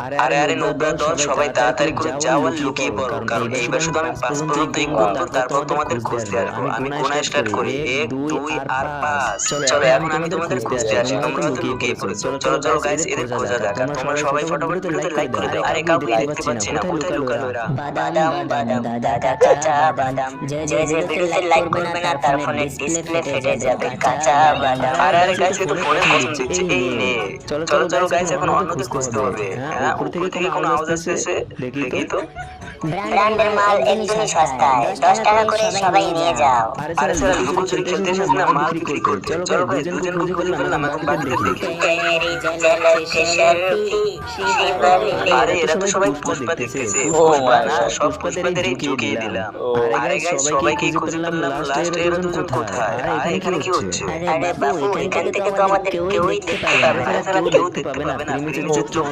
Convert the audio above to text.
আরে আরে নোবরা দল সবাই তাড়াতাড়ি করে যাও আর লুকিয়ে পড়ো, কারণ এইবার শুধু আমি 5 পর্যন্তই গুনবো, তারপর তোমাদের খুঁজতে আসবো। আমি গোনা স্টার্ট করি 1 2 আর 5। চলো এখন আমি তোমাদের খুঁজতে আসি, তোমরা হয়তো লুকিয়ে পড়েছো। চলো চলো গাইস, এদের খোঁজা যাক। আর তোমরা সবাই ফটাফট ভিডিওতে লাইক করে দাও। আরে কাউকে দেখতে পাচ্ছি না, কোথায় লুকালো এরা? বাদাম বাদাম দাদা কাঁচা বাদাম, যে যে ভিডিওতে লাইক করবে না তার ফোনের ডিসপ্লে ফেটে যাবে। কাঁচা বাদাম। আরে আরে গাইস, এ তো ফোনের কসম দিচ্ছে। এই নে চলো চলো গাইস, এখন অন্যদের খুঁজতে হবে। হ্যাঁ, উপর থেকে কোনো আওয়াজ আসছে, দেখি তো। ব্র্যান্ডের মাল একদমই সস্তায়, 10 টাকা করে সবাই নিয়ে যাও। আরে স্যার, লুকোচুরি খেলতে এসেছি না, মাল বিক্রি করতে। চলো ভাই, দুজন খুঁজে ফেললাম, এখন বাকিটা দেখি। আরে এরা তো সবাই পুষ্পা দেখতেছে। পুষ্পা না, সব পুষ্পাদের এই চুকিয়ে দিলাম। আরে গাইস, সবাইকে খুঁজে পেলাম, লাস্ট এরা দুজন কোথায়? আর এখানে কি হচ্ছে? আরে বাবু, এখান থেকে তো আমাদের কেউই দেখতে পাবে না। কেউ দেখতে পাবে না, তুমি যদি চোখ